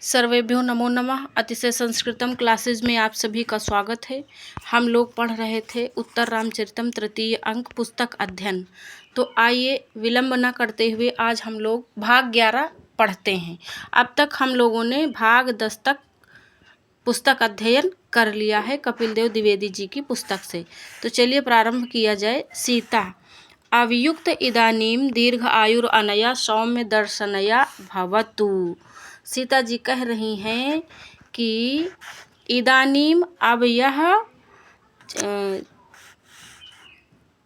सर्वेभ्यो नमो नमः। अतिशय संस्कृतम क्लासेज में आप सभी का स्वागत है। हम लोग पढ़ रहे थे उत्तर रामचरितम तृतीय अंक पुस्तक अध्ययन। तो आइए विलंब न करते हुए आज हम लोग भाग 11 पढ़ते हैं। अब तक हम लोगों ने भाग 10 तक पुस्तक अध्ययन कर लिया है कपिल देव द्विवेदी जी की पुस्तक से। तो चलिए प्रारंभ किया जाए। सीता अवियुक्त इदानीम दीर्घ आयुर अनया सौम्य दर्शनया भवतु। सीता जी कह रही हैं कि इदानीम अब यह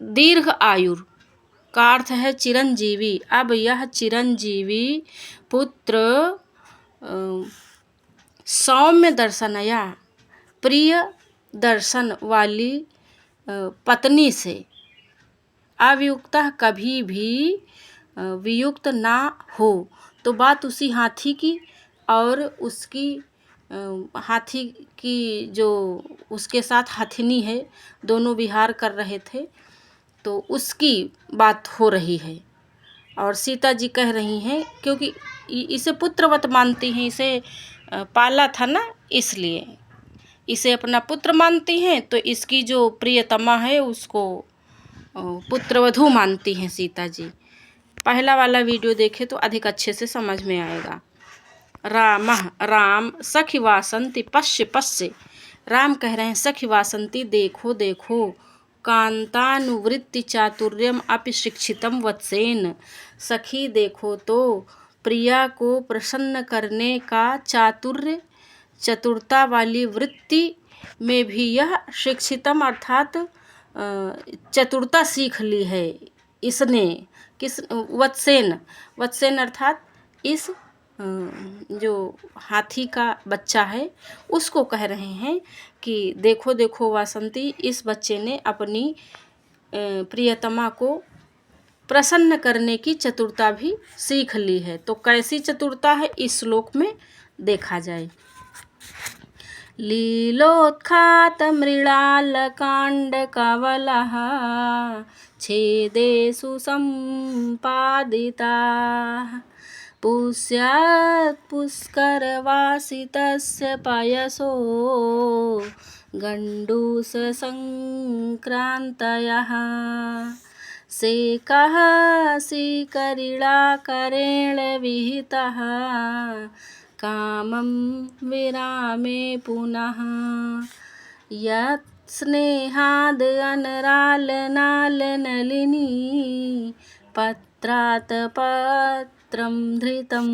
दीर्घ आयुर का अर्थ है चिरंजीवी। अब यह चिरंजीवी पुत्र सौम्य दर्शनया प्रिय दर्शन वाली पत्नी से अवियुक्त कभी भी वियुक्त ना हो। तो बात उसी हाथी की और उसकी हाथी की जो उसके साथ हथिनी है, दोनों विहार कर रहे थे, तो उसकी बात हो रही है। और सीता जी कह रही हैं क्योंकि इसे पुत्रवत मानती हैं, इसे पाला था ना, इसलिए इसे अपना पुत्र मानती हैं। तो इसकी जो प्रियतमा है उसको पुत्रवधू मानती हैं सीता जी। पहला वाला वीडियो देखे तो अधिक अच्छे से समझ में आएगा। राम सखी वासंती पश्य पश्य। राम कह रहे हैं सखी वासंती देखो देखो, कांतानुवृत्ति चातुर्यम अपि शिक्षितम वत्सेन। सखी देखो तो प्रिया को प्रसन्न करने का चातुर्य, चतुरता वाली वृत्ति में भी यह शिक्षितम अर्थात चतुरता सीख ली है इसने। किस वत्सेन, वत्सेन अर्थात इस जो हाथी का बच्चा है उसको कह रहे हैं कि देखो देखो वासंती, इस बच्चे ने अपनी प्रियतमा को प्रसन्न करने की चतुरता भी सीख ली है। तो कैसी चतुरता है इस श्लोक में देखा जाए। लीलोत्खात मृणाल कांड कवलः छेदेषु संपादिता। पुष्यात् पुष्करवासितस्य पयसो गण्डूससंक्रान्तयः। सेकः शिखरिणाकरेण विहितः कामं विरामे पुनः। यत् स्नेहाद् अनरालनालनलिनी पत्रात् पत्रं धृतं।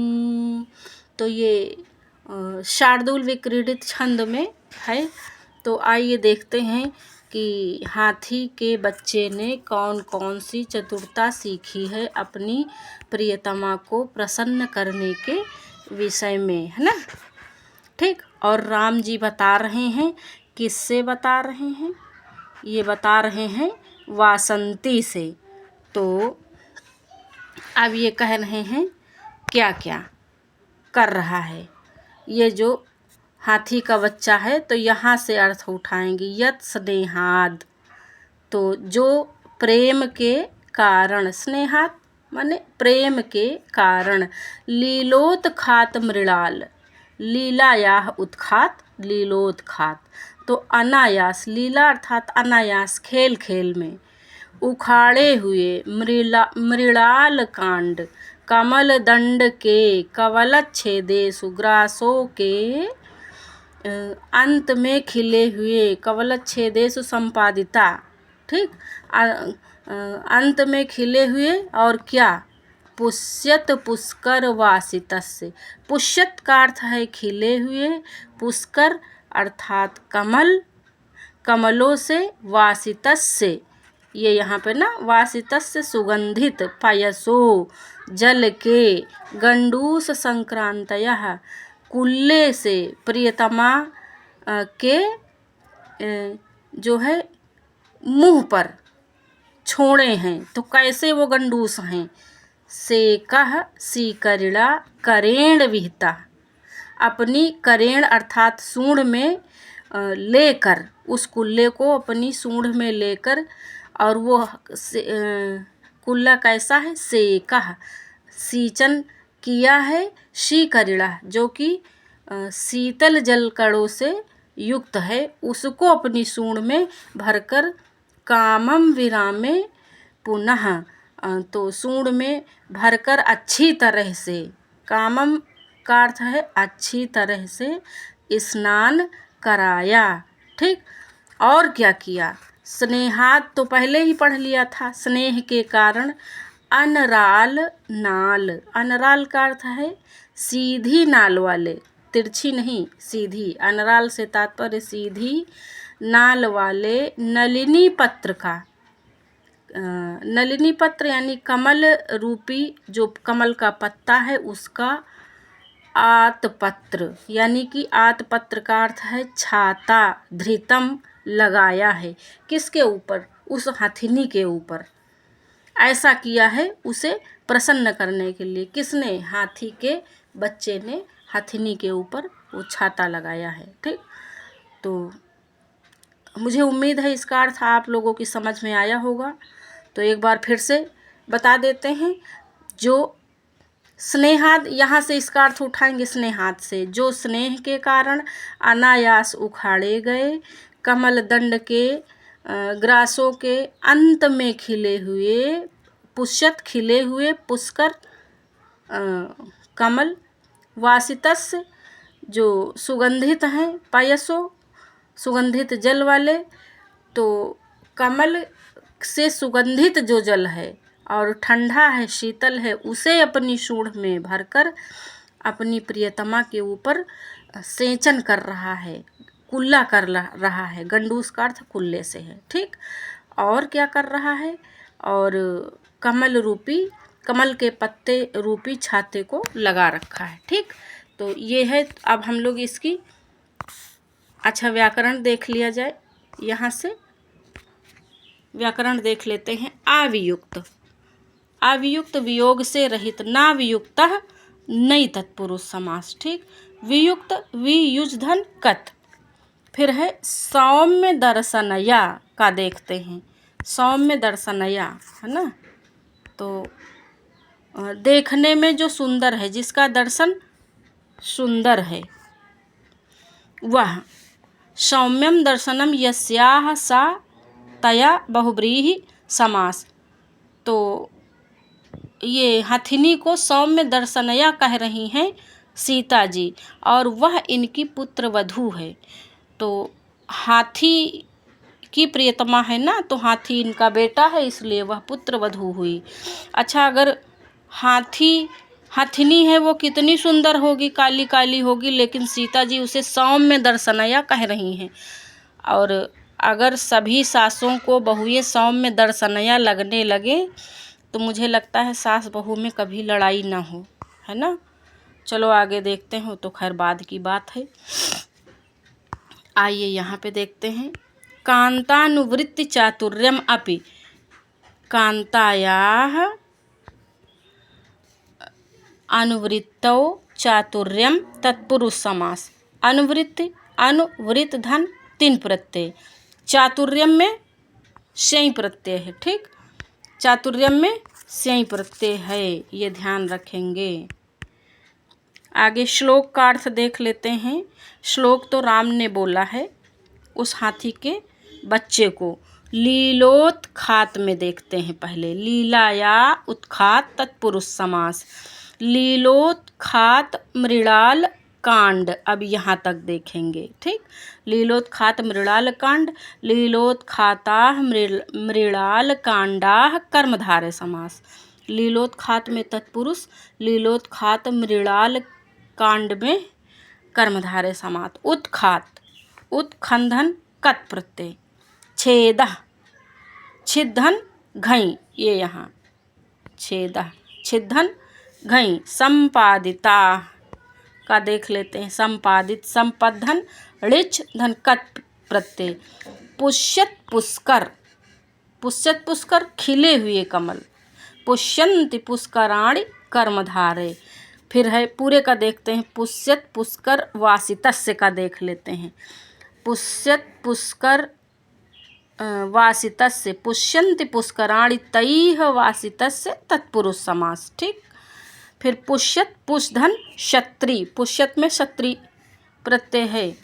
तो ये शार्दूल विक्रीडित छंद में है। तो आइए देखते हैं कि हाथी के बच्चे ने कौन कौन सी चतुरता सीखी है अपनी प्रियतमा को प्रसन्न करने के विषय में, है ना। ठीक। और राम जी बता रहे हैं, किससे बता रहे हैं? ये बता रहे हैं वासंती से। तो अब ये कह रहे हैं क्या क्या कर रहा है ये जो हाथी का बच्चा है। तो यहाँ से अर्थ उठाएंगे यत् स्नेहाद, तो जो प्रेम के कारण, स्नेहाद माने प्रेम के कारण, लीलोत्खात मृणाल, लीलायाह उत्खात, लीलोत्खात तो अनायास, लीला अर्थात अनायास, खेल खेल में, उखाड़े हुए, मृणाल कांड, कमल दंड के, कवलच्छेदेषु ग्रासों के अंत में खिले हुए, कवलच्छेदेषु संपादिता। ठीक। अंत में खिले हुए और क्या, पुष्यत पुष्कर वासितस्य। पुष्यत का अर्थ है खिले हुए, पुष्कर अर्थात कमल, कमलों से, वासितस्य ये यहाँ पे ना, वासितस्य सुगंधित, पयसो जल के, गंडूस संक्रांतयः कुल्ले से, प्रियतमा के जो है मुंह पर छोड़े हैं। तो कैसे वो गंडूस हैं? सेकः शिखरिणा करेण विहिता, अपनी करेण अर्थात सूंड में लेकर, उस कुल्ले को अपनी सूंड में लेकर, और वो कुल्ला कैसा है? सेकः, सींचन किया है, शिखरिणा जो कि शीतल जल कणों से युक्त है, उसको अपनी सूंड में भरकर कामम विरामे पुनः, तो सूंड में भरकर अच्छी तरह से, कामम का अर्थ है अच्छी तरह से स्नान कराया। ठीक, और क्या किया? स्नेहात तो पहले ही पढ़ लिया था, स्नेह के कारण अनराल नाल, अनराल का अर्थ है सीधी नाल वाले, तिरछी नहीं सीधी, अनराल से तात्पर्य सीधी नाल वाले नलिनी पत्र का, नलिनी पत्र यानी कमल रूपी जो कमल का पत्ता है उसका आतपत्र, यानी कि आतपत्र का अर्थ है छाता, धृतम लगाया है, किसके ऊपर? उस हथिनी के ऊपर। ऐसा किया है उसे प्रसन्न करने के लिए। किसने? हाथी के बच्चे ने हथिनी के ऊपर वो छाता लगाया है। ठीक, तो मुझे उम्मीद है इसका अर्थ आप लोगों की समझ में आया होगा। तो एक बार फिर से बता देते हैं। जो स्नेहाद, यहाँ से इसका अर्थ उठाएंगे स्नेहाद से, जो स्नेह के कारण अनायास उखाड़े गए कमल दंड के ग्रासों के अंत में खिले हुए पुष्यत, खिले हुए पुष्कर कमल, वासितस्य जो सुगंधित हैं, पयसो सुगंधित जल वाले, तो कमल से सुगंधित जो जल है और ठंडा है, शीतल है, उसे अपनी सूंड में भरकर अपनी प्रियतमा के ऊपर सेंचन कर रहा है, कुल्ला कर रहा है। गंडूस का अर्थ कुल्ले से है। ठीक, और क्या कर रहा है? और कमल रूपी, कमल के पत्ते रूपी छाते को लगा रखा है। ठीक, तो ये है। अब हम लोग इसकी अच्छा व्याकरण देख लिया जाए। यहाँ से व्याकरण देख लेते हैं। अवियुक्त, अवियुक्त वियोग से रहित, ना वियुक्त नई तत्पुरुष समास। ठीक, वियुक्त वियुज धन कत। फिर है सौम्य दर्शनया का देखते हैं। सौम्य दर्शनया है ना, तो देखने में जो सुंदर है, जिसका दर्शन सुंदर है, वह सौम्यम दर्शनम यस्याह सा तया बहुब्रीहि समास। तो ये हथिनी को सौम्य दर्शनया कह रही हैं सीता जी, और वह इनकी पुत्र वधू है। तो हाथी की प्रियतमा है ना, तो हाथी इनका बेटा है, इसलिए वह पुत्र वधू हुई। अच्छा, अगर हथिनी है वो कितनी सुंदर होगी, काली काली होगी, लेकिन सीता जी उसे सौम्य दर्शनया कह रही हैं। और अगर सभी सासों को बहुएं सौम्य दर्शनया लगने लगे तो मुझे लगता है सास बहू में कभी लड़ाई ना हो, है ना। चलो आगे देखते हैं, तो खैर बाद की बात है। आइए यहाँ पे देखते हैं। कांतानुवृत्ति चातुर्यम अपि, कांतायाः अनुवृत्तौ चातुर्यम तत्पुरुष समास। अनुवृत्ति, अनुवृत्त धन 3 प्रत्यय, चातुर्यम में स्यई प्रत्यय है। ठीक, चातुर्यम में स्यई प्रत्यय है, ये ध्यान रखेंगे। आगे श्लोक का अर्थ देख लेते हैं। श्लोक तो राम ने बोला है उस हाथी के बच्चे को। लीलोत्खात में देखते हैं पहले। लीला या उत्खात तत्पुरुष समास। लीलोत्खात मृणाल कांड, अब यहाँ तक देखेंगे। ठीक, लीलोत्खात मृणाल कांड, लीलोत्खाताः मृणाल कांडाः कर्मधारय समास। लीलोत्खात में तत्पुरुष, लीलोत्खात मृणाल कांड में कर्मधारय समास। उत्खात, उत्खंधन कत प्रत्यय, छेदः छिद्धन घई, ये यहाँ छेदः छिद्धन घई। संपादिता का देख लेते हैं। संपादित, संपद्धन ऋच धन कत प्रत्यय। पुष्यत पुष्कर, पुष्यत पुष्कर खिले हुए कमल। पुष्यन्ति पुष्कराणि कर्मधारे। फिर है पूरे का देखते हैं। पुष्यत पुष्कर वासितस्य का देख लेते हैं। पुष्यत पुष्कर वासितस्य, पुष्यन्ति पुष्कराणि तैः वासितस्य तत्पुरुष समास। ठीक, फिर पुष्यत पुष्धन क्षत्री, पुष्यत में क्षत्री प्रत्यय है।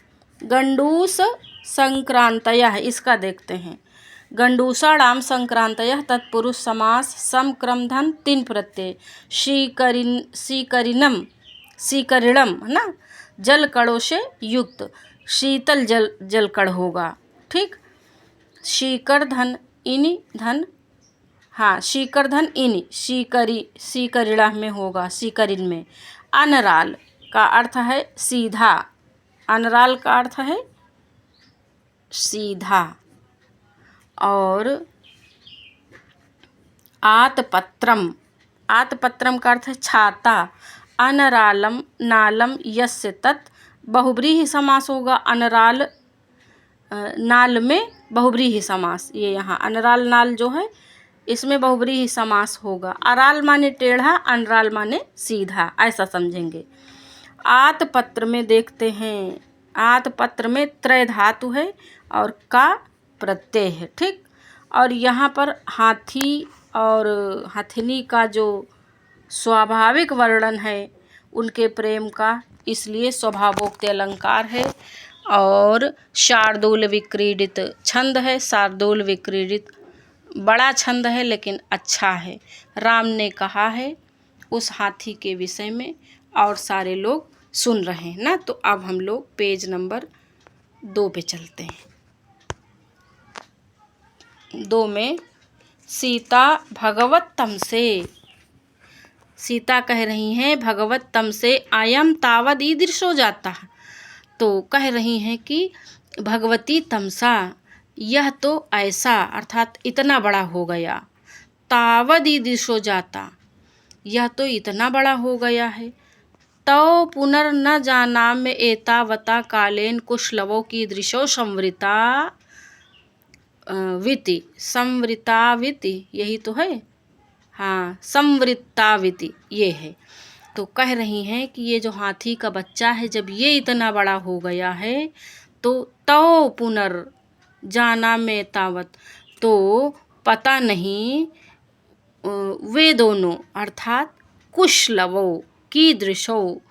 गंडूस संक्रांतयः, इसका देखते हैं। गंडूसाणाम संक्रांतयः तत्पुरुष समास सम क्रम धन 3 प्रत्यय। सीकरिणम है ना, जल कड़ों से युक्त, शीतल जल कड़ होगा, ठीक। शीकर धन इनि धन, हाँ शीकर धन इनि, सीकरिणा में होगा, सीकरिन में। अनराल का अर्थ है सीधा, अनराल का अर्थ है सीधा। और आतपत्रम, आतपत्रम का अर्थ है छाता। अनरालम नालम यस्य तत्, बहुब्रीहि समास होगा। अनराल नाल में बहुब्रीहि समास, ये यहाँ अनराल नाल जो है इसमें बहुब्रीहि समास होगा। अराल माने टेढ़ा, अनराल माने सीधा, ऐसा समझेंगे। आतपत्र में देखते हैं, आतपत्र में त्रय धातु है और का प्रत्यय है, ठीक। और यहाँ पर हाथी और हथिनी का जो स्वाभाविक वर्णन है उनके प्रेम का, इसलिए स्वभावोक्त अलंकार है। और शार्दूल विक्रीडित छंद है। शार्दूल विक्रीडित बड़ा छंद है लेकिन अच्छा है। राम ने कहा है उस हाथी के विषय में और सारे लोग सुन रहे हैं ना। तो अब हम लोग पेज नंबर 2 पे चलते हैं। 2 में सीता भगवत तम से, सीता कह रही हैं भगवत तम से आयम तावद ईदृशो जाता, तो कह रही हैं कि भगवती तमसा, यह तो ऐसा अर्थात इतना बड़ा हो गया। तावद ईदृशो जाता, यह तो इतना बड़ा हो गया है। तो पुनर् न जानाम्य एतावता कालेन कुशलवों की दृशो संवृता विति, संवृताविति यही तो है, हाँ संवृत्ताविति ये है। तो कह रही हैं कि ये जो हाथी का बच्चा है जब ये इतना बड़ा हो गया है तो पुनर् जाना में तावत, तो पता नहीं वे दोनों अर्थात कुशलवो की दृशो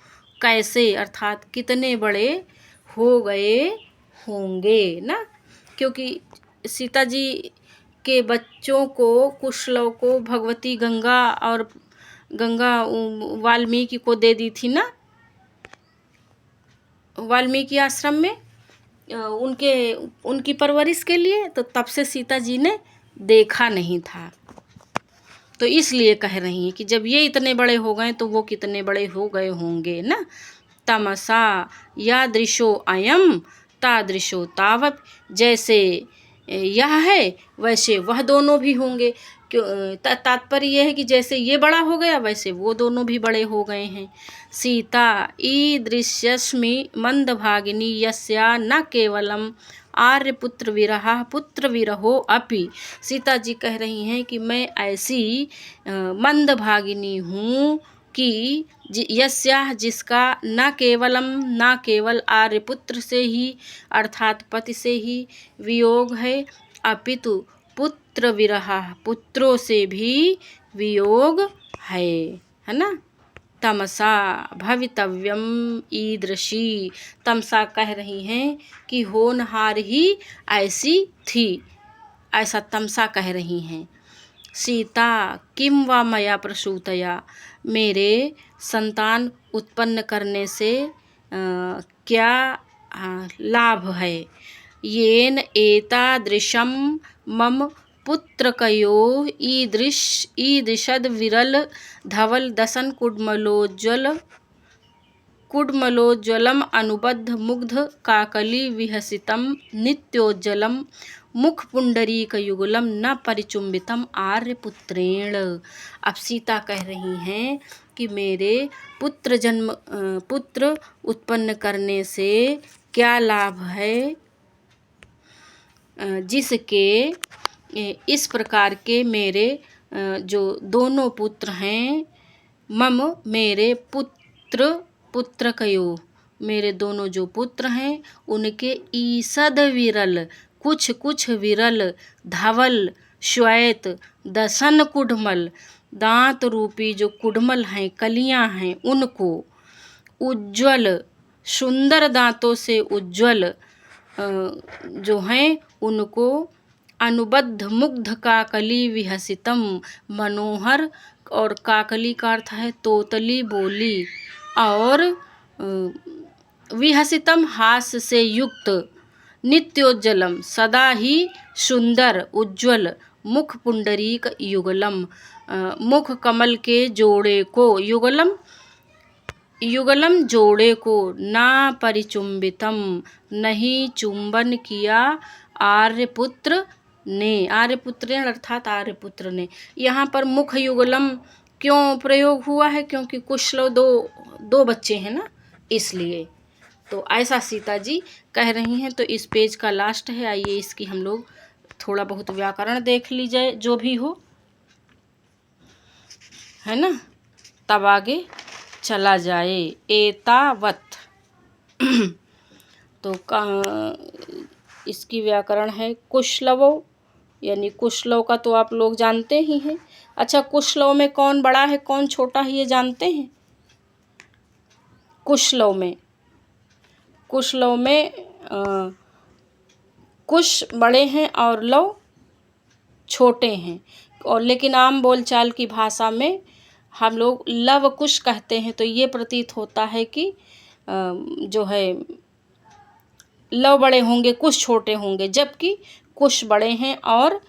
कैसे अर्थात कितने बड़े हो गए होंगे ना। क्योंकि सीता जी के बच्चों को, कुशलव को भगवती गंगा वाल्मीकि को दे दी थी ना, वाल्मीकि आश्रम में उनकी परवरिश के लिए। तो तब से सीता जी ने देखा नहीं था, तो इसलिए कह रही हैं कि जब ये इतने बड़े हो गए तो वो कितने बड़े हो गए होंगे ना। तमसा यादृशो अयम तादृशो तावत, जैसे यह है वैसे वह दोनों भी होंगे। तात्पर्य यह है कि जैसे ये बड़ा हो गया वैसे वो दोनों भी बड़े हो गए हैं। सीता ईदृश्यस्मि मंदभागिनी यस्या न केवलम आर्यपुत्र विरहा पुत्र विरहो अपि, सीता जी कह रही हैं कि मैं ऐसी मंदभागिनी हूँ कि यस्या जिसका न केवल आर्यपुत्र से ही अर्थात पति से ही वियोग है, अपितु पुत्र विरहा पुत्रों से भी वियोग है ना। तमसा भवितव्यम ईदृशी, तमसा कह रही हैं कि होनहार ही ऐसी थी, ऐसा तमसा कह रही हैं। सीता किम वा मया प्रसूतया, मेरे संतान उत्पन्न करने से क्या लाभ है। येन एतादृशम मम पुत्रकयो ईदृशद विरल धवल दसन कुड्मलोज्ज्वलम अनुबद्ध मुग्ध काकली विहसितम नित्योज्जलम मुख पुंडरीक युगलम न परिचुंबितम आर्यपुत्रेण। अब सीता कह रही हैं कि मेरे पुत्र उत्पन्न करने से क्या लाभ है, जिसके इस प्रकार के मेरे जो दोनों पुत्र हैं, मम मेरे पुत्रकयो मेरे दोनों जो पुत्र हैं उनके ईसद विरल कुछ विरल धवल श्वेत दसन कुड्मल दांत रूपी जो कुड्मल हैं कलियां हैं उनको उज्ज्वल सुंदर दांतों से उज्ज्वल जो हैं उनको अनुबद्ध मुग्ध काकली विहसितम मनोहर, और काकली का अर्थ है तोतली बोली, और विहसितम हास्य से युक्त, नित्योज्जलम सदा ही सुंदर उज्ज्वल, मुख पुंडरीक युगलम मुख कमल के जोड़े को, युगलम युगलम जोड़े को, ना परिचुंबितम नहीं चुंबन किया आर्यपुत्र ने, आर्यपुत्र ने अर्थात आर्यपुत्र ने। यहाँ पर मुख युगलम क्यों प्रयोग हुआ है? क्योंकि कुशल दो बच्चे हैं ना, इसलिए। तो ऐसा सीता जी कह रही हैं। तो इस पेज का लास्ट है, आइए इसकी हम लोग थोड़ा बहुत व्याकरण देख लीजिए, जो भी हो, है ना, तब आगे चला जाए। एतावत तो इसकी व्याकरण है कुशलवो, यानी कुशलव का तो आप लोग जानते ही हैं। अच्छा, कुशलव में कौन बड़ा है कौन छोटा है ये जानते हैं? कुशलव में कुश बड़े हैं और लव छोटे हैं, और लेकिन आम बोलचाल की भाषा में हम लोग लव कुश कहते हैं। तो ये प्रतीत होता है कि जो है लव बड़े होंगे, कुश छोटे होंगे, जबकि कुश बड़े हैं और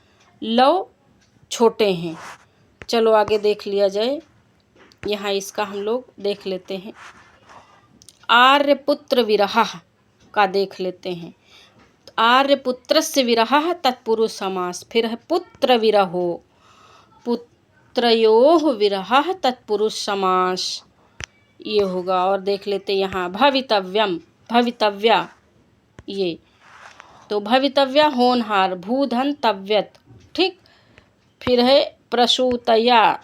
लव छोटे हैं। चलो आगे देख लिया जाए। यहाँ इसका हम लोग देख लेते हैं। आर्यपुत्र विरह का देख लेते हैं। आर्यपुत्रस्य विरह तत्पुरुष समास, फिर है पुत्र विरहो, पुत्रयोः विरह तत्पुरुष समास, ये होगा। और देख लेते यहाँ भवितव्यम, भवितव्या, ये तो भवितव्या होनहार, भूधन तव्यत, ठीक। फिर है प्रसूतया,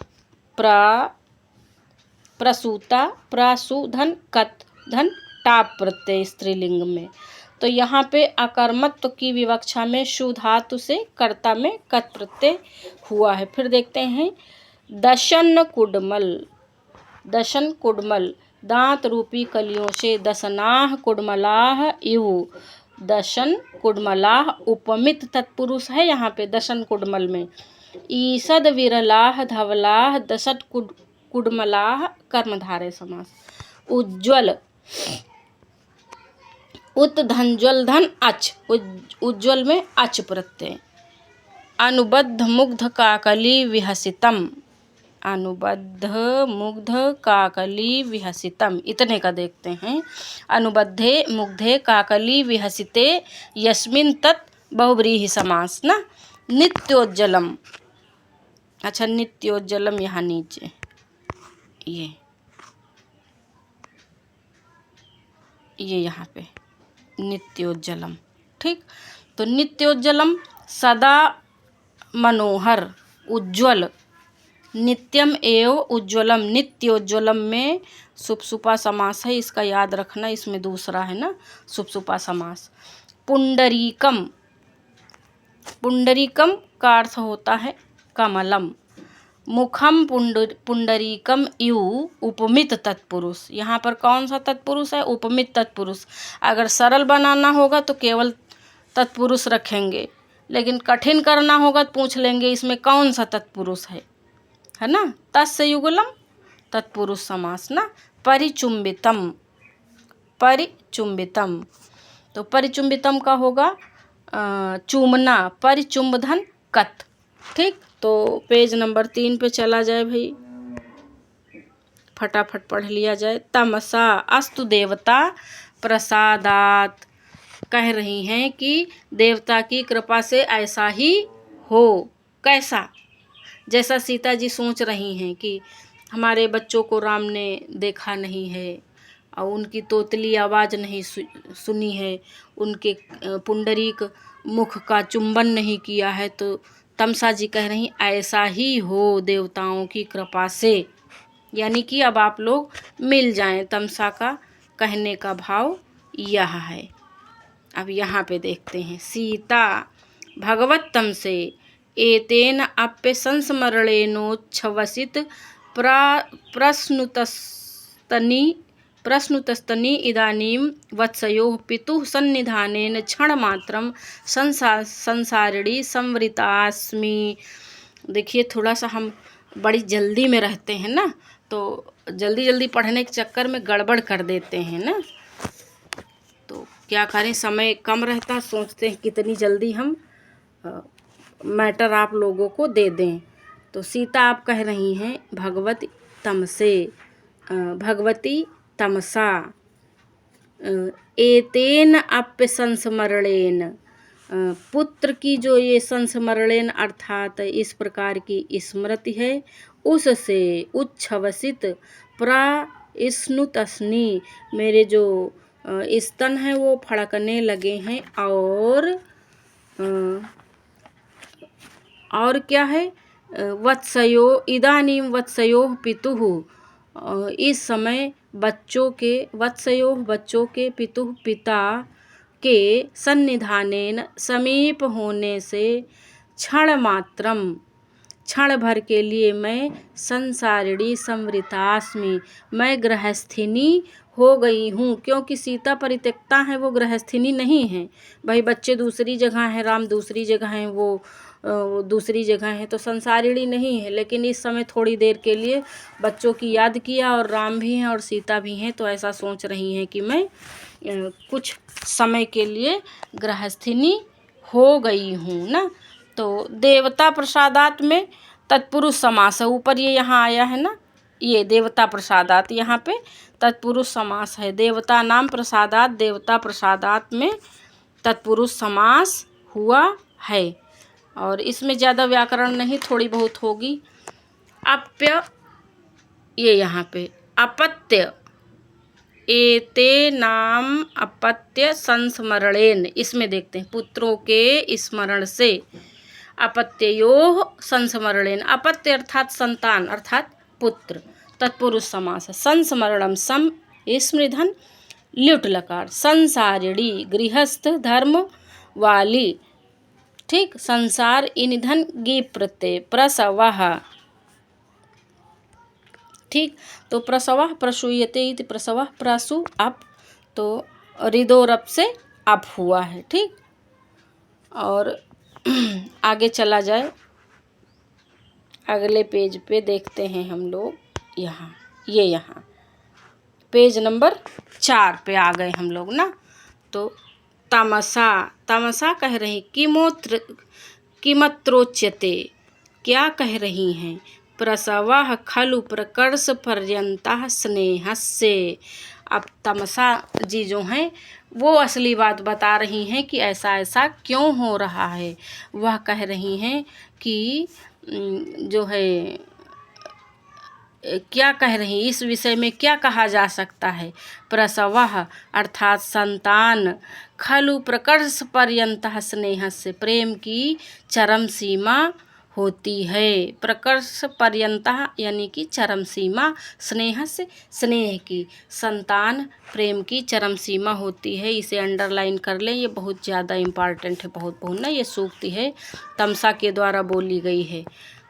प्रसूता, प्रसूधन कत, धन टाप प्रत्यय स्त्रीलिंग में। तो यहाँ पे अकर्मत्व की विवक्षा में शु धातु से कर्ता में कत प्रत्यय हुआ है। फिर देखते हैं दशन कुडमल, दशन कुडमल, दांत रूपी कलियों से, दशनाह कुडमलाह इव, दशन कुडमलाह उपमित तत्पुरुष है यहाँ पे दशन कुडमल में। ईसद विरलाह धवलाह दशट कुडमलाह कर्मधारय समास। उज्ज्वल, उत धन ज्वल धन अच, उज्ज्वल में अच प्रत्यय। अनुबद्ध मुग्ध काकली विहसितम, अनुबद्ध मुग्ध काकली विहसितम, इतने का देखते हैं। अनुबद्धे मुग्धे काकली विहसिते यस्मिन तत् बहुव्रीहि समास ना। नित्योज्जलम, अच्छा नित्योज्जलम यहाँ नीचे, ये यहाँ पे नित्योज्जलम, ठीक। तो नित्योज्जलम सदा मनोहर उज्ज्वल, नित्यम एव उज्ज्वलम, नित्योज्वलम में सुपसुपा समास है, इसका याद रखना, इसमें दूसरा है ना सुपसुपा समास। पुंडरीकम, पुंडरीकम का अर्थ होता है कमलम। मुखम पुंडरीकम इव उपमित तत्पुरुष, यहाँ पर कौन सा तत्पुरुष है? उपमित तत्पुरुष। अगर सरल बनाना होगा तो केवल तत्पुरुष रखेंगे, लेकिन कठिन करना होगा तो पूछ लेंगे इसमें कौन सा तत्पुरुष है ना। तस्य युगलम तत्पुरुष समास ना। परिचुंबितम, परिचुंबितम, तो परिचुंबितम का होगा चूमना, परिचुंबधन कत, ठीक। तो पेज नंबर 3 पे चला जाए भाई, फटाफट पढ़ लिया जाए। तमसा अस्तु देवता प्रसादात, कह रही हैं कि देवता की कृपा से ऐसा ही हो। कैसा? जैसा सीता जी सोच रही हैं कि हमारे बच्चों को राम ने देखा नहीं है और उनकी तोतली आवाज़ नहीं सुनी है, उनके पुंडरीक मुख का चुंबन नहीं किया है, तो तमसा जी कह रही ऐसा ही हो देवताओं की कृपा से, यानी कि अब आप लोग मिल जाएं। तमसा का कहने का भाव यह है। अब यहाँ पे देखते हैं, सीता भगवत्तम से एतेन अप्य संस्मरणेनोच्छ्वसित प्रश्नुतस्तनी प्रश्नुतस्तनी इदानीं वत्सयोः पितुः सन्निधानेन क्षणमात्रं संसारिणी संवृतास्मि। देखिए थोड़ा सा हम बड़ी जल्दी में रहते हैं ना, तो जल्दी जल्दी पढ़ने के चक्कर में गड़बड़ कर देते हैं ना, तो क्या करें, समय कम रहता, सोचते हैं कितनी जल्दी हम मैटर आप लोगों को दे दें। तो सीता आप कह रही हैं भगवती तमसा एतेन अप्य संस्मरणेन, पुत्र की जो ये संस्मरणेन अर्थात इस प्रकार की स्मृति है, उससे उच्छ्वसित प्रस्नुतस्नि, मेरे जो स्तन हैं वो फड़कने लगे हैं, और क्या है, वत्सयो इदानीं वत्सयोः पितुः, इस समय बच्चों के पितुः पिता के सन्निधानेन समीप होने से क्षण भर के लिए मैं संसारिणी संवृतास्मि, मैं गृहस्थिनी हो गई हूँ। क्योंकि सीता परित्यक्ता है, वो गृहस्थिनी नहीं है। भाई बच्चे दूसरी जगह हैं, राम दूसरी जगह हैं, वो दूसरी जगह है, तो संसारिणी नहीं है। लेकिन इस समय थोड़ी देर के लिए बच्चों की याद किया, और राम भी हैं और सीता भी हैं, तो ऐसा सोच रही हैं कि मैं कुछ समय के लिए गृहस्थिनी हो गई हूँ ना। तो देवता प्रसादात में तत्पुरुष समास है, ऊपर ये यहाँ आया है ना, ये देवता प्रसादात, यहाँ पे तत्पुरुष समास है। देवता नाम प्रसादात, देवता प्रसादात में तत्पुरुष समास हुआ है, और इसमें ज़्यादा व्याकरण नहीं, थोड़ी बहुत होगी। अप्य, ये यहाँ पे अपत्य, एते नाम अपत्य संस्मरणेन, इसमें देखते हैं पुत्रों के स्मरण से, अपत्ययोः संस्मरणेन, अपत्य अर्थात संतान अर्थात पुत्र, तत्पुरुष समास है। संस्मरणम सम स्मृधन ल्युट लकार, संसारिणी गृहस्थ धर्म वाली, ठीक, संसार ईंधन गी प्रत्यय, प्रसवः, ठीक, तो प्रसवः प्रसूयते इति प्रसवः प्रसु अप, तो रिदोरप से अप हुआ है, ठीक। और आगे चला जाए, अगले पेज पे देखते हैं हम लोग, यहाँ पेज नंबर 4 पे आ गए हम लोग ना। तो तमसा कह रही किमत्रोच्यते, क्या कह रही हैं, प्रसवः खलु प्रकर्ष पर्यंतः स्नेहस्य। अब तमसा जी जो हैं वो असली बात बता रही हैं कि ऐसा ऐसा क्यों हो रहा है। वह कह रही हैं कि जो है क्या कह रही, इस विषय में क्या कहा जा सकता है। प्रसवः अर्थात संतान, खलु प्रकर्ष पर्यंतः स्नेहस्य, प्रेम की चरम सीमा होती है। प्रकर्ष पर्यंतः यानी कि चरम सीमा, स्नेहस्य स्नेह की, संतान प्रेम की चरम सीमा होती है। इसे अंडरलाइन कर लें, ये बहुत ज़्यादा इम्पॉर्टेंट है, बहुत ना, ये सूक्ति है, तमसा के द्वारा बोली गई है।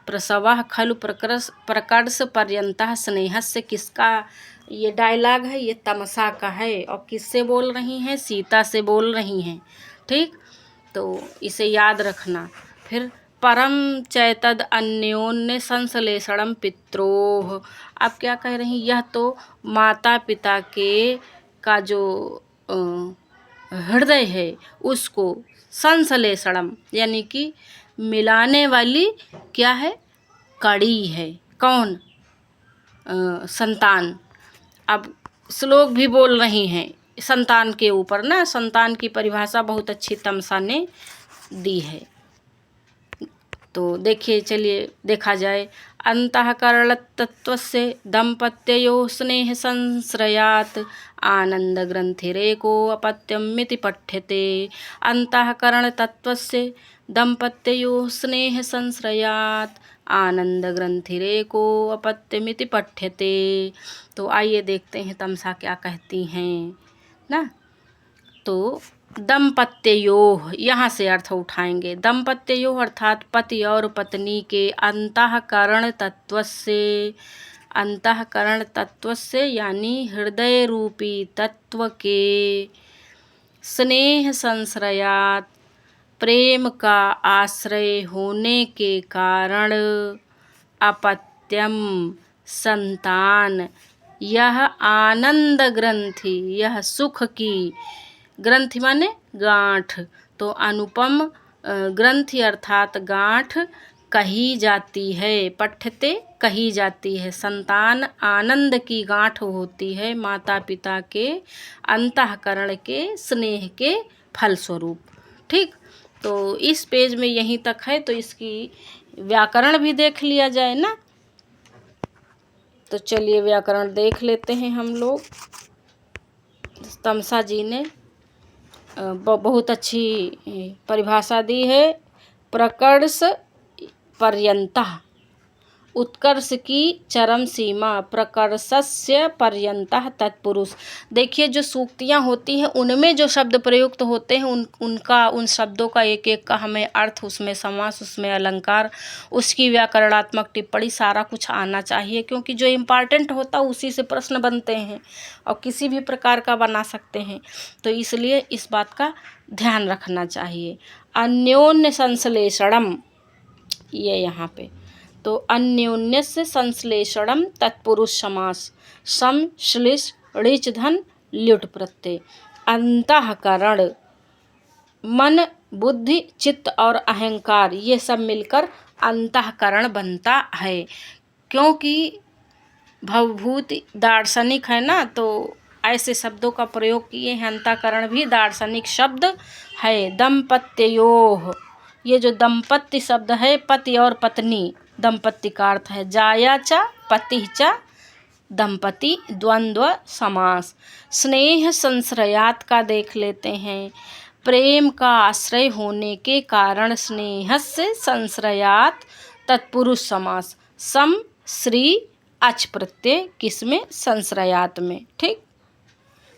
प्रसवः खलु प्रकर्ष पर्यंतः स्नेहस्य, किसका ये डायलॉग है, ये तमसा का है, और किससे बोल रही हैं, सीता से बोल रही हैं, ठीक। तो इसे याद रखना। फिर परम चैतद अन्योन्य संश्लेषणम पित्रोः, अब क्या कह रही, यह तो माता पिता के का जो हृदय है उसको संश्लेषणम यानी कि मिलाने वाली क्या है, कड़ी है। कौन, संतान। अब श्लोक भी बोल रही हैं संतान के ऊपर ना, संतान की परिभाषा बहुत अच्छी तमसा ने दी है। तो देखिए, चलिए देखा जाए। अंतःकरणतत्त्वस्य दंपत्योः स्नेह संश्रयात् आनंदग्रंथिरेको अपत्यमिति पठ्यते। अंतःकरणतत्त्वस्य दंपत्योः स्नेह संश्रयात् आनंदग्रंथिरेको अपत्यमिति पठ्यते। तो आइए देखते हैं तमसा क्या कहती हैं ना। तो दंपत्योः, यहाँ से अर्थ उठाएंगे। दंपत्योः अर्थात पति और पत्नी के अंतःकरण तत्व से, अंतःकरण तत्व से यानी हृदय रूपी तत्व के स्नेह संश्रयात प्रेम का आश्रय होने के कारण अपत्यम संतान, यह आनंद ग्रंथि, यह सुख की ग्रंथि माने गांठ, तो अनुपम ग्रंथि अर्थात गांठ कही जाती है, पठ्यते कही जाती है। संतान आनंद की गांठ होती है माता पिता के अंतःकरण के स्नेह के फलस्वरूप। ठीक, तो इस पेज में यहीं तक है, तो इसकी व्याकरण भी देख लिया जाए ना। तो चलिए व्याकरण देख लेते हैं हम लोग। तमसा जी ने बहुत अच्छी परिभाषा दी है। प्रकर्ष पर्यंतः, उत्कर्ष की चरम सीमा, प्रकर्षस्य पर्यंतः तत्पुरुष। देखिए जो सूक्तियाँ होती हैं उनमें जो शब्द प्रयुक्त होते हैं उन शब्दों का एक एक का हमें अर्थ, उसमें समास, उसमें अलंकार, उसकी व्याकरणात्मक टिप्पणी सारा कुछ आना चाहिए, क्योंकि जो इम्पॉर्टेंट होता है उसी से प्रश्न बनते हैं और किसी भी प्रकार का बना सकते हैं। तो इसलिए इस बात का ध्यान रखना चाहिए। अन्योन्य संश्लेषणम, ये यहाँ पे तो अन्योन्यस्य संश्लेषणम तत्पुरुष समास, सम श्लिष ऋच धन ल्युट प्रत्यय। अंतःकरण मन बुद्धि चित्त और अहंकार, ये सब मिलकर अंतःकरण बनता है। क्योंकि भवभूति दार्शनिक है ना, तो ऐसे शब्दों का प्रयोग किए हैं। अंतःकरण भी दार्शनिक शब्द है। दंपत्योः, ये जो दंपत्ति शब्द है, पति और पत्नी, दंपत्ति का अर्थ है। जाया च पति च दंपति, द्वंद्व समास। स्नेह संश्रयात का देख लेते हैं। प्रेम का आश्रय होने के कारण स्नेहस्य संश्रयात तत्पुरुष समास। सम श्री अच प्रत्यय किसमें? संश्रयात में। ठीक,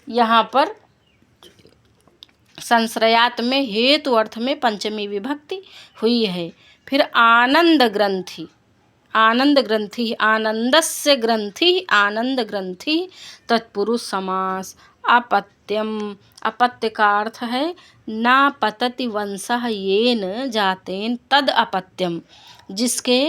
यहाँ पर संश्रयात में हेतु अर्थ में पंचमी विभक्ति हुई है। फिर आनंद ग्रंथि, आनंद ग्रंथि, आनंदस्य ग्रंथि, आनंद ग्रंथि तत्पुरुष समास। अपत्यम, अपत्य का अर्थ है ना पतति वंशः येन जातेन तद अपत्यम, जिसके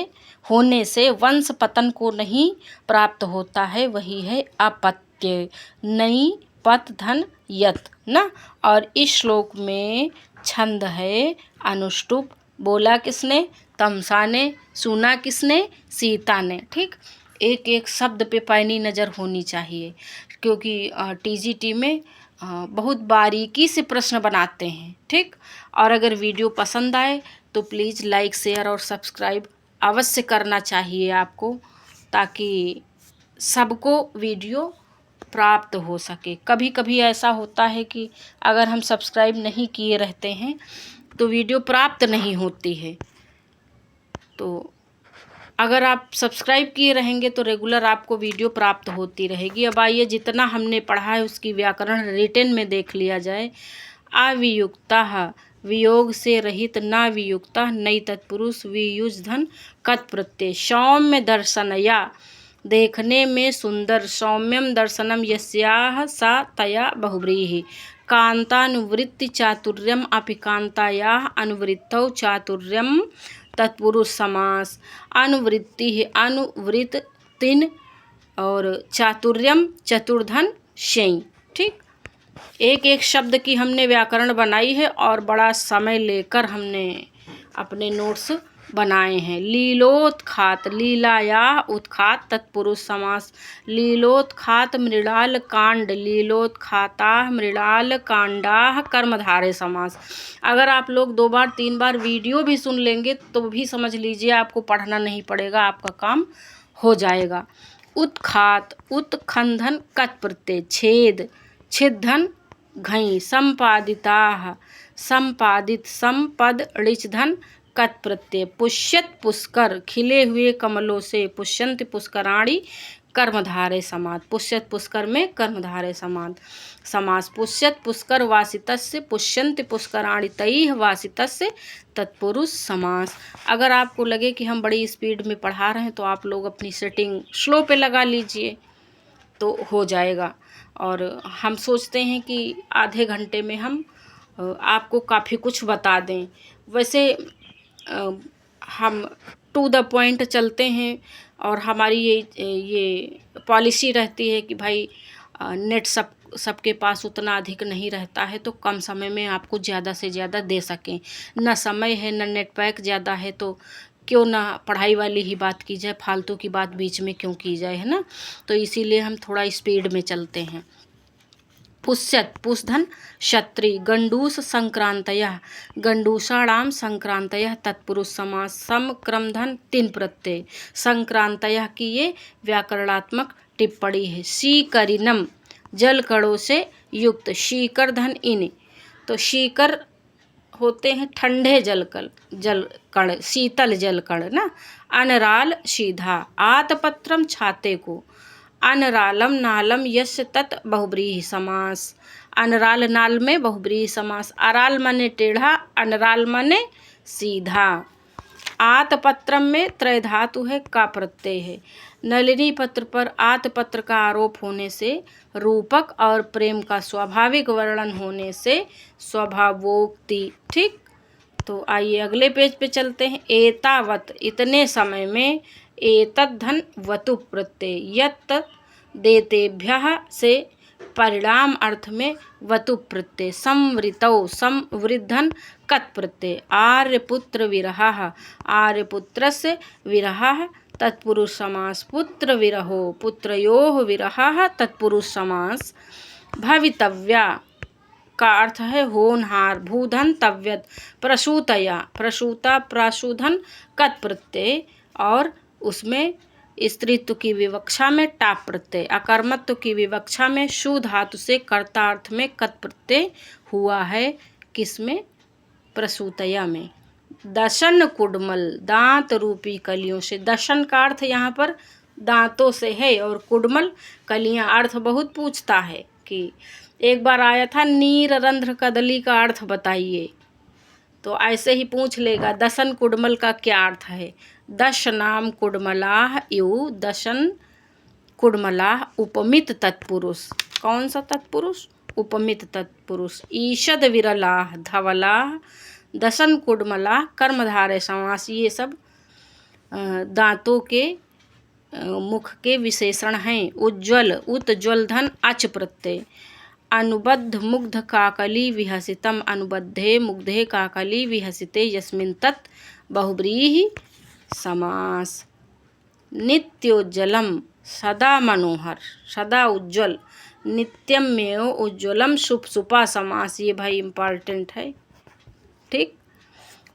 होने से वंश पतन को नहीं प्राप्त होता है, वही है अपत्य। नई पत धन यत ना। और इस श्लोक में छंद है अनुष्टुप। बोला किसने? तमसा ने। सुना किसने? सीता ने। ठीक, एक एक शब्द पे पैनी नज़र होनी चाहिए, क्योंकि टीजीटी में बहुत बारीकी से प्रश्न बनाते हैं। ठीक, और अगर वीडियो पसंद आए तो प्लीज़ लाइक शेयर और सब्सक्राइब अवश्य करना चाहिए आपको, ताकि सबको वीडियो प्राप्त हो सके। कभी कभी ऐसा होता है कि अगर हम सब्सक्राइब नहीं किए रहते हैं तो वीडियो प्राप्त नहीं होती है। तो अगर आप सब्सक्राइब किए रहेंगे तो रेगुलर आपको वीडियो प्राप्त होती रहेगी। अब आइए जितना हमने पढ़ा है उसकी व्याकरण रिटेन में देख लिया जाए। अवियुक्ता, वियोग से रहित, ना वियुक्ता, नई तत्पुरुष, वियुज धन कत प्रत्यय। सौम्य दर्शनया, देखने में सुंदर। सौम्यम दर्शनम यस्याः सा तया बहुव्रीहि। कांतानुवृत्ति चातुर्यम अपि कांतायाः अनुवृत्तौ चातुर्यम तत्पुरुष समास। अनुवृत्ति है अनुवृत्तिन और चातुर्यम चतुर्धन शेई। ठीक, एक एक शब्द की हमने व्याकरण बनाई है और बड़ा समय लेकर हमने अपने नोट्स बनाए हैं। लीलोत्खात, लीलाया उत्खात तत्पुरुष समास। लीलोत्खात मृणाल कांड, लीलोत्खाता मृणाल कांडाः कर्मधारय समास। अगर आप लोग 2 बार 3 बार वीडियो भी सुन लेंगे तो भी समझ लीजिए आपको पढ़ना नहीं पड़ेगा, आपका काम हो जाएगा। उत्खात, उत्खंधन कत प्रत्यय, छेद, छिद्धन घई। संपादिताः, संपादित, संपद ऋच धन कत प्रत्यय। पुष्यत पुष्कर, खिले हुए कमलों से। पुष्यन्ति पुष्कराणि कर्मधारय समास। पुष्यत पुष्कर में कर्मधारय समास। पुष्यत पुष्कर वासितस्य पुष्यन्ति पुष्कराणि तैः वासितस्य तत्पुरुष समास। अगर आपको लगे कि हम बड़ी स्पीड में पढ़ा रहे हैं तो आप लोग अपनी सेटिंग स्लो पे लगा लीजिए तो हो जाएगा। और हम सोचते हैं कि आधे घंटे में हम आपको काफ़ी कुछ बता दें। वैसे हम टू द पॉइंट चलते हैं और हमारी ये पॉलिसी रहती है कि भाई नेट सबके पास उतना अधिक नहीं रहता है तो कम समय में आपको ज़्यादा से ज़्यादा दे सकें। न समय है न नेट पैक ज़्यादा है तो क्यों ना पढ़ाई वाली ही बात की जाए, फालतू की बात बीच में क्यों की जाए, है ना। तो इसीलिए हम थोड़ा स्पीड में चलते हैं। पुष्यत पुष्धन क्षत्रि गंडूस संक्रांतयः गंडूषाणाम संक्रांतयः तत्पुरुष समास। सम क्रम धन 3 प्रत्यय। संक्रांतयः की ये व्याकरणात्मक टिप्पणी है। शीकरिनम जल कणों से युक्त, शीकर धन इन, तो शीकर होते हैं ठंडे जल कण, शीतल जल कण ना। अनराल सीधा, आतपत्रम छाते को, अनरालम नालम यस्य तत् बहुब्रीहि समास। अनराल नाल में बहुब्रीहि समास। अराल माने टेढ़ा, अनराल माने सीधा। आतपत्रम में त्रय धातु है, का प्रत्यय है। नलिनी पत्र पर आतपत्र का आरोप होने से, रूपक और प्रेम का स्वाभाविक वर्णन होने से स्वभावोक्ति। ठीक, तो आइए अगले पेज पे चलते हैं। एतावत इतने समय में, एतद् धन वतु प्रत्यय, यत् देतेभ्यः से परिणाम अर्थ में वतु प्रत्यय। संवृतौ संवृद्धन कत् प्रत्यय। आर्यपुत्र विरहः आर्यपुत्रस्य विरहः तत्पुरुष समास। पुत्र विरहो पुत्रयोः विरहः तत्पुरुष समास। भवितव्या का अर्थ है होनहार। भूधन तव्यत प्रसूतया प्रसूता प्रासूधन कत् प्रत्यय, और उसमें स्त्रीत्व की विवक्षा में टाप प्रत्यय। अकर्मत्व की विवक्षा में शु धातु से कर्तार्थ में कत् प्रत्यय हुआ है। किसमें? प्रसूतया में। दशन कुडमल दांत रूपी कलियों से। दशन का अर्थ यहाँ पर दांतों से है और कुडमल कलियाँ। अर्थ बहुत पूछता है कि एक बार आया था नीर रंध्र कदली का अर्थ बताइए, तो ऐसे ही पूछ लेगा दशन कुडमल का क्या अर्थ है। दश नाम कुडमलाह यु दशन कुडमलाह उपमित तत्पुरुष। कौन सा तत्पुरुष? उपमित तत्पुरुष। ईषद विरलाह धवलाह दशन कुडमलाह कर्मधारय समास। ये सब दांतों के मुख के विशेषण हैं। उज्ज्वल उत्ज्वल धन अच प्रत्यय। अनुबद्ध मुग्ध काकली विहसितम अनुबद्धे मुग्धे काकली विहसिते यस्मिन् तत् बहुब्रीहि समास। नित्योज्जलम सदा मनोहर सदा उज्ज्वल। नित्यमेव उज्ज्वलम शुभसुपा समास। ये भाई इम्पॉर्टेंट है। ठीक।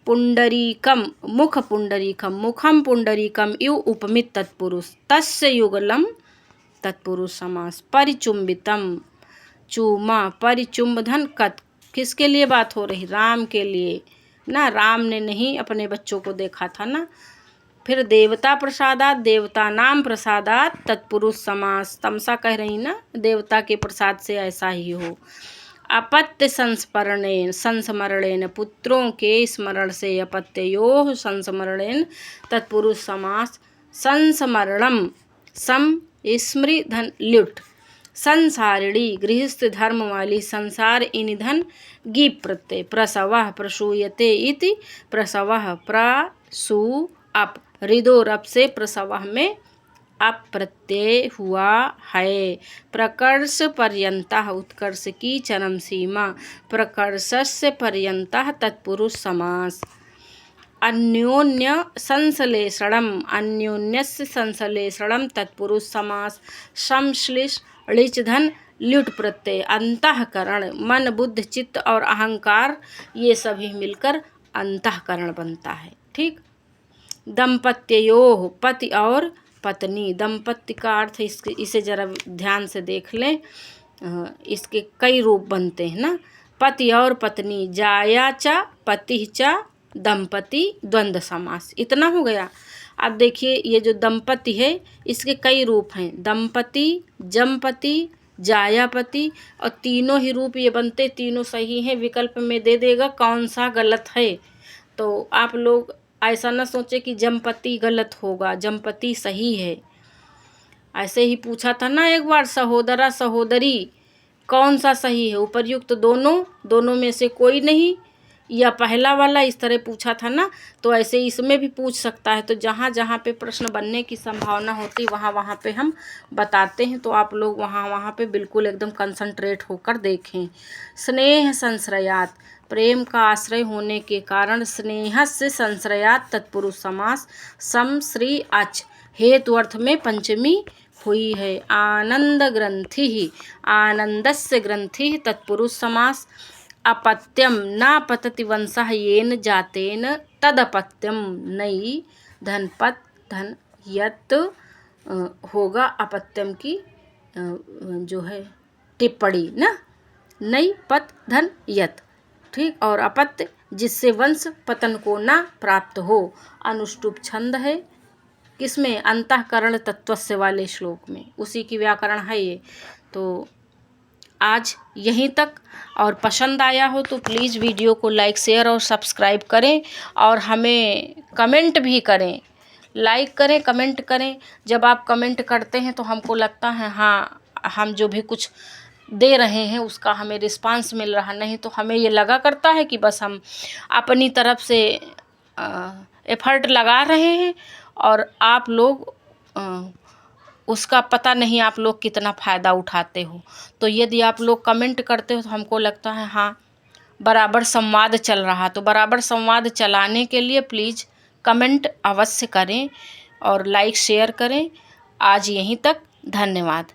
पुंडरीकम मुख पुंडरीकम मुखम पुंडरीकम यु उपमित तत्पुरुष। तस्य युगलम तत्पुरुष समास। परिचुंबितम चूमा परिचुंबधन कत। किसके लिए बात हो रही? राम के लिए ना। राम ने नहीं अपने बच्चों को देखा था ना। फिर देवता प्रसादात देवता नाम प्रसादात तत्पुरुष समास। तमसा कह रही ना, देवता के प्रसाद से ऐसा ही हो। अपत्य संस्मरणेन संस्मरणेन पुत्रों के स्मरण से अपत्योः संस्मरणेन तत्पुरुष समास। संस्मरणम सम स्मृ धन ल्युट। संसारिणी गृहस्थ धर्म वाली संसार इन धन गीप प्रत्यय। प्रसवः प्रसूयते इति प्रसवः प्रसु अप। हृदो रप से प्रसवः में अप प्रत्यय हुआ है। प्रकर्ष पर्यंतः उत्कर्ष की चरम सीमा। प्रकर्षस्य पर्यंतः तत्पुरुष समास। अन्योन्य संश्लेषणम अन्योन्यस्य संश्लेषणम तत्पुरुष समास। संश्लिष ऋच धन ल्युट प्रत्यय। अंतःकरण मन बुद्धि चित्त और अहंकार ये सभी मिलकर अंतःकरण बनता है। ठीक। दंपत्योः पति और पत्नी। दंपत्ति का अर्थ इसे जरा ध्यान से देख लें। इसके कई रूप बनते हैं ना। पति और पत्नी। जाया च पति च दंपति द्वंद्व समास। इतना हो गया। अब देखिए ये जो दंपति है इसके कई रूप हैं, दंपति, जमपति, जायापति, और तीनों ही रूप ये बनते, तीनों सही हैं। विकल्प में दे देगा कौन सा गलत है। तो आप लोग ऐसा ना सोचे कि जमपति गलत होगा, जमपति सही है। ऐसे ही पूछा था ना एक बार, सहोदरा सहोदरी कौन सा सही है, उपर्युक्त दोनों में से कोई नहीं, या पहला वाला, इस तरह पूछा था ना। तो ऐसे इसमें भी पूछ सकता है। तो जहाँ जहाँ पे प्रश्न बनने की संभावना होती वहाँ वहाँ पे हम बताते हैं। तो आप लोग वहाँ वहाँ पे बिल्कुल एकदम कंसंट्रेट होकर देखें। स्नेह संश्रयात, प्रेम का आश्रय होने के कारण स्नेहस्य संश्रयात तत्पुरुष समास सम श्री अच हेतु अर्थ में पंचमी हुई है। आनंद ग्रंथि ही, आनंदस्य ग्रंथि तत्पुरुष समास। अपत्यम न पतति वंशः येन जातेन तदपत्यम नई धनपत धन यत होगा अपत्यम की जो है टिप्पणी ना, नई पत धन यत, ठीक। और अपत्य जिससे वंश पतन को ना प्राप्त हो। अनुष्टुप छंद है किसमें, अंतःकरण तत्वस्य वाले श्लोक में, उसी की व्याकरण है ये। तो आज यहीं तक, और पसंद आया हो तो प्लीज़ वीडियो को लाइक शेयर और सब्सक्राइब करें, और हमें कमेंट भी करें, लाइक करें, कमेंट करें। जब आप कमेंट करते हैं तो हमको लगता है हाँ हम जो भी कुछ दे रहे हैं उसका हमें रिस्पांस मिल रहा, नहीं तो हमें ये लगा करता है कि बस हम अपनी तरफ से एफर्ट लगा रहे हैं और आप लोग उसका पता नहीं आप लोग कितना फ़ायदा उठाते हो। तो यदि आप लोग कमेंट करते हो तो हमको लगता है हाँ बराबर संवाद चल रहा। तो बराबर संवाद चलाने के लिए प्लीज़ कमेंट अवश्य करें और लाइक शेयर करें। आज यहीं तक, धन्यवाद।